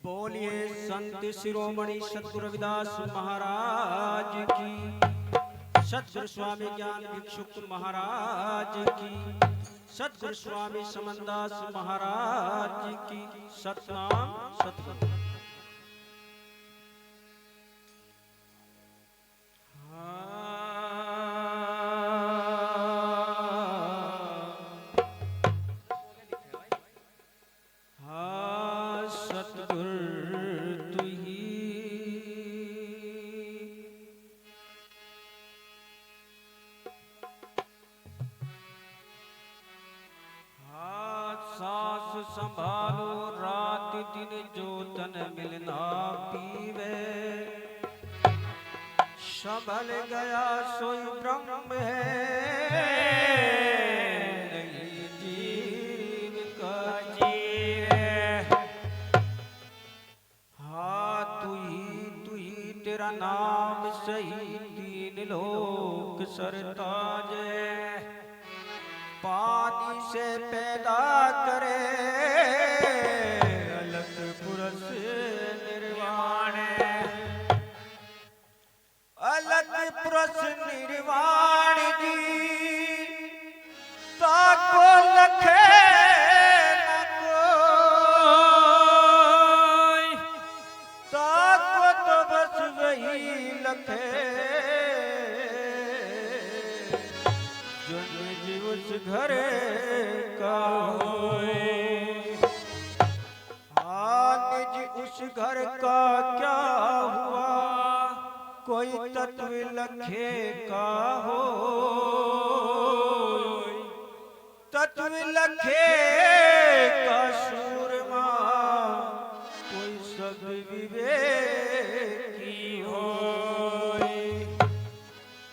बोलिए संत शिरोमणि सद्गुरु रविदास महाराज की, सद्गुरु स्वामी ज्ञान भिक्षुक महाराज की, सद्गुरु स्वामी समनदास महाराज की। सतनाम सतनाम। संभालो रात दिन जो तन मिलना पीवे, संभल गया सोई ब्रह्म है, नहीं जीव का जीवे। हाँ तू ही तेरा नाम सही तीन लोक सरताज, पानी से पैदा करे अलग पुरुष निर्वाण, अलग पुरुष निर्वाण जी ताको लखे न कोई, ताको तो बस वही लखे उस घर का होए। आज उस घर का क्या हुआ, कोई तत्व लखे का हो, तत्व लखे का सूरमा कोई सब विवेकी हो।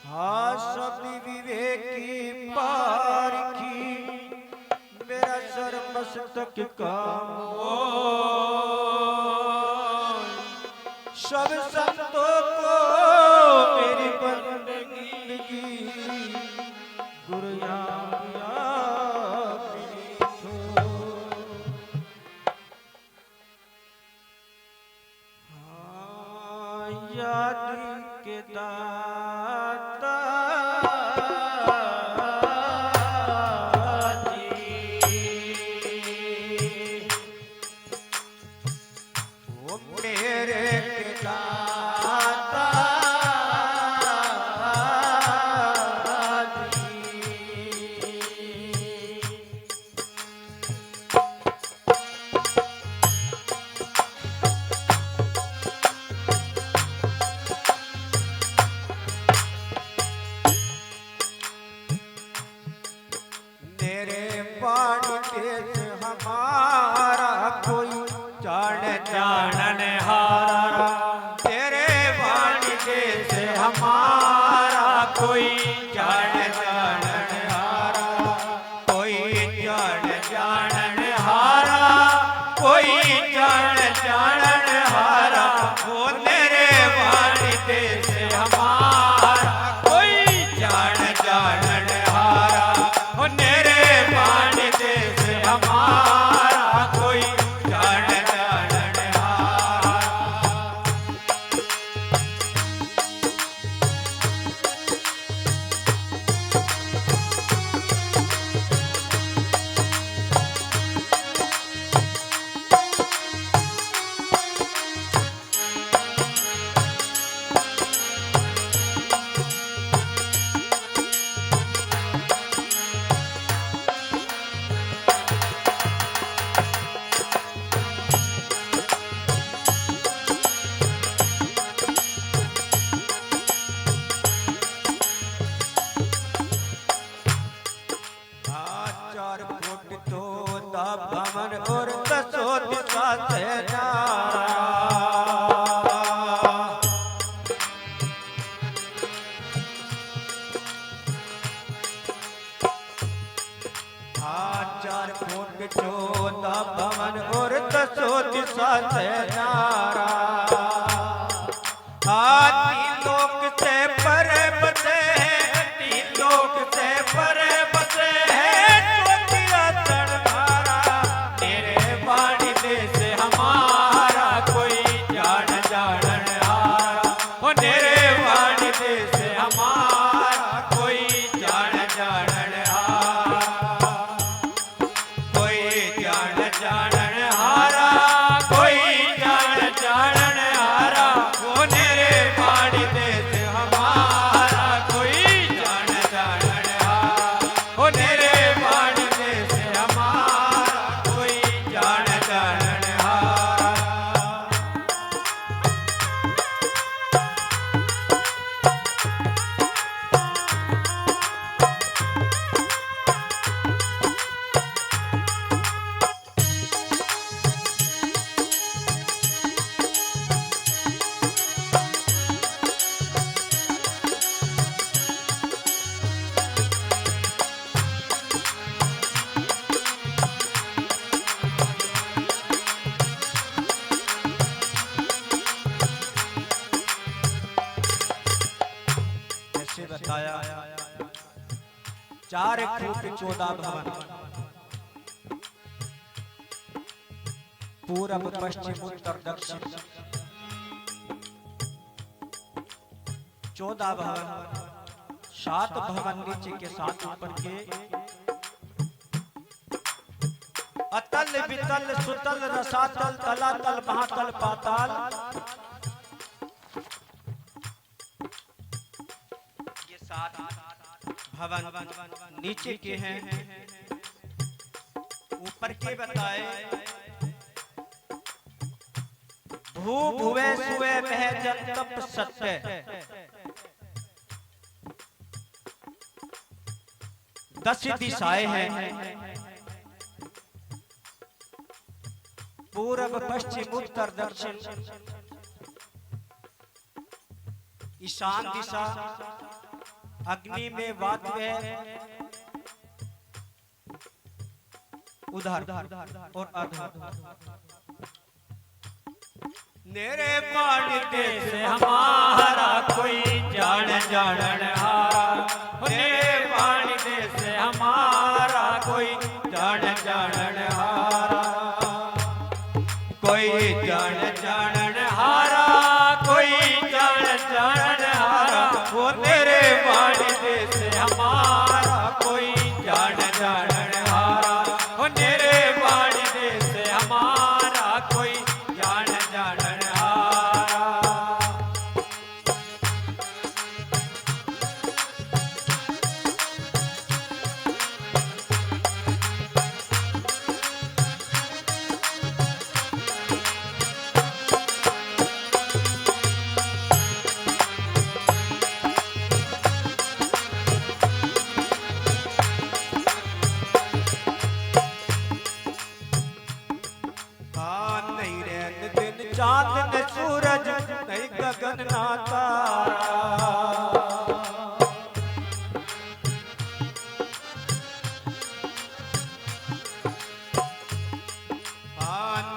हाँ सब विवेकी पारखी मेरा सर मस्तक का सब संतों को मेरी बंदगी गुरु याद के दाता भवन और दसो दिशा से नारा, तीन लोक से परे बसे हैं, तीन लोक से परे बसे हैं, चौकिया तड़मारा तेरे वाणी देश हमारा। जानन हारा। बताया 4 फुट 14 भवन, पूरब पश्चिम उत्तर दक्षिण 14 भवन, 7 भवन नीचे के 7 ऊपर के, अतल वितल सुतल रसातल तलातल महातल पाताल, भवन नीचे के हैं। ऊपर के बताए भू भुवे सुवे मह जन तप सत्य, 10 दिशाएं हैं, पूरब पश्चिम उत्तर दक्षिण, ईशान दिशा, अग्नि में वात्य उधर और अधर। मेरे पानी देश हमारा कोई जान जानन हारा, मेरे पानी देश हमारा कोई जान जानन हारा, कोई जान जानन हारा, कोई जान जानन हारा, वो तेरे वाणी देश हमारा कोई जान जानन हारा, वो तेरे वाणी देश हमारा कोई जान जानन हारा। चांद न सूरज नहीं गगन ना तारा,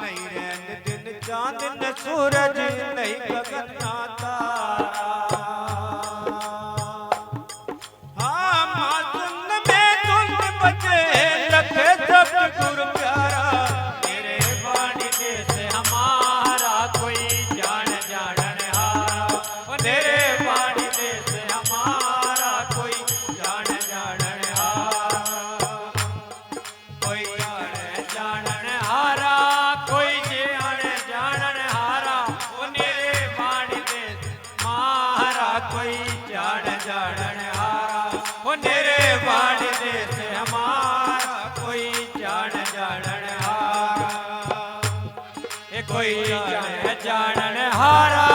नहीं रैन दिन चांद न सूरज नहीं गगन ना तारा, मासूम में तुम बचे लखे सब गुरु प्यारा, तेरे वाणी देश हमारा कोई जान जानन हारा, तेरे वाणी देश हमारा कोई जान जानन हारा, कोई जान जानन हारा, कोई जान जानन हारा, तेरे वाणी देश हमारा कोई जान जानन हारा, तेरे वाणी देश हमारा कोई जान जानन हारा, कोई जान जानन हारा,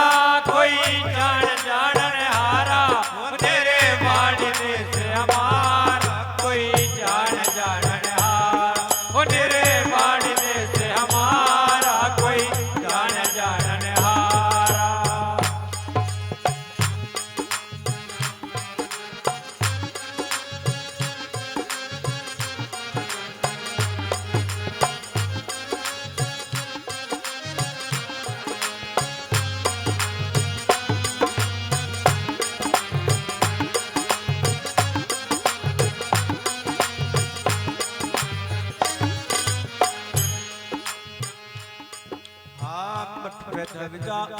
कोई जान जानन हारा, तेरे वाणी देश हमारा कोई जान जानन हारा, तेरे वाणी देश हमारा कोई जान जानन हारा।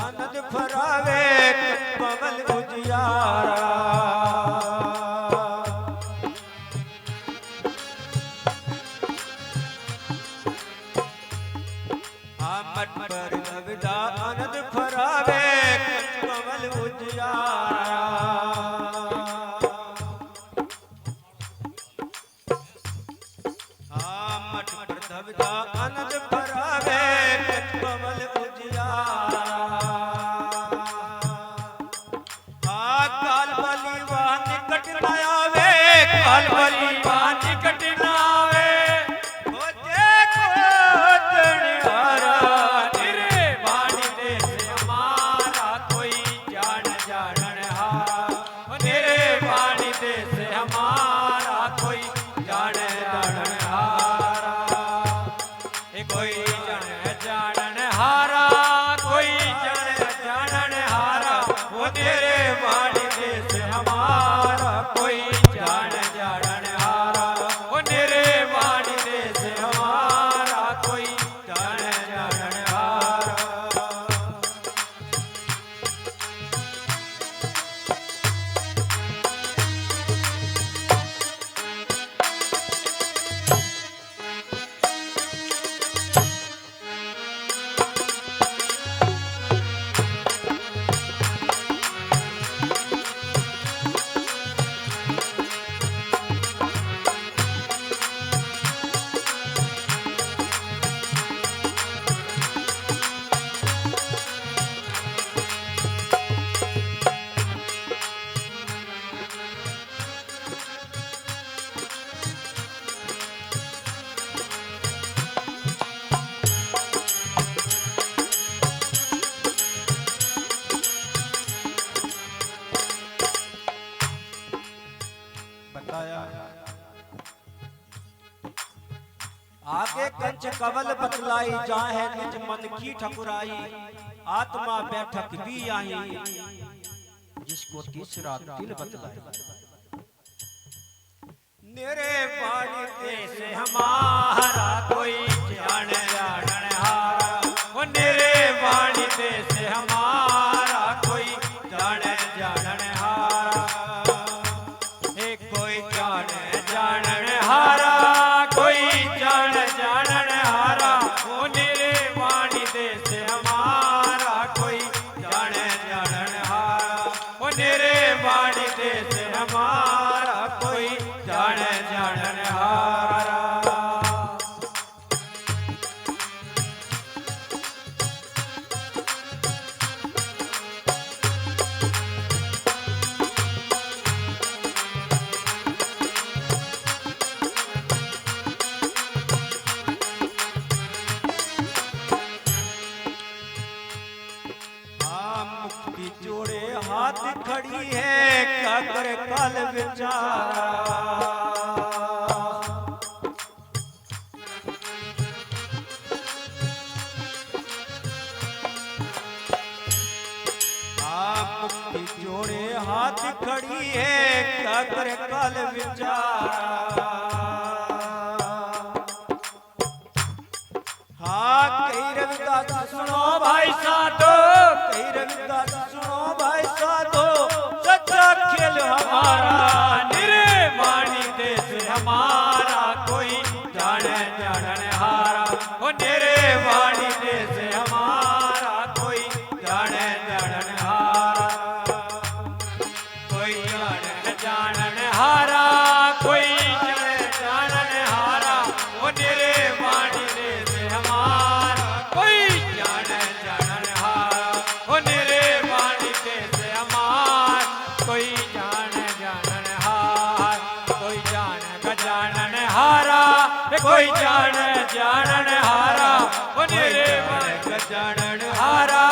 आनंद फरावे कमल उजियारा, मठ पर नवदा आनंद फरावे कमल उजियारा, मठ पर नवदा आनंद फरावे कवल बतलाई जाहे निज मन की ठकुराई आत्मा बैठक भी आई जिसको तीसरा दिल बतलाई मेरे बाड़ी देश हमारा कोई जान जानन हारा वो मेरे बाड़ी देश हमारा कोई जान जानन हारा हे कोई जान जानन हारा कोई जान जानन हारा वो मेरे बाड़ी देश हमारा कोई जान जानन हारा वो मेरे बाड़ी देश हमारा कोई जान जानन हारा मुक्ति जोड़े हाथ खड़ी है क्या करे कल विचारा मुक्ति जोड़े हाथ खड़ी है क्या करे कल विचारा हाँ कई रविदास सुनो भाई साधो कई रविदास सुनो भाई साधो सच्चा खेल हमारा निरे वाणी देश हमारा कोई जान जानन हारा वो निरे वाणी देश हमारा कोई जान जानन हारा कोई जान जानन हारा कोई जान जानन हारा वो निरे वाणी देश हमारा कोई जान जानन हारा वो निरे वाणी देश हमार कोई जान जानन हार कोई जान गजानन हारा कोई जान जानन हारा वो निरे वाणी गजानन हारा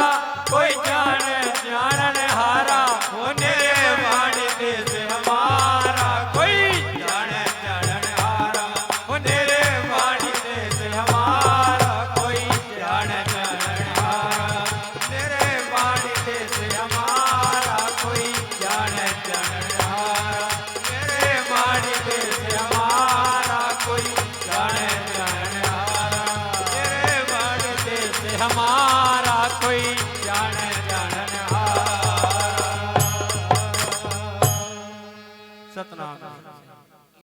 कोई जान जानन हारा वो निरे वाणी देश हमारा कोई जान जानन हारा वो निरे वाणी देश हमारा कोई जान जानन हारा निरे वाणी देश हमारा कोई जान जानन हारा निरे वाणी देश हमारा कोई जान जानन हारा निरे वाणी देश हमारा कोई जान जानन हारा सतनाम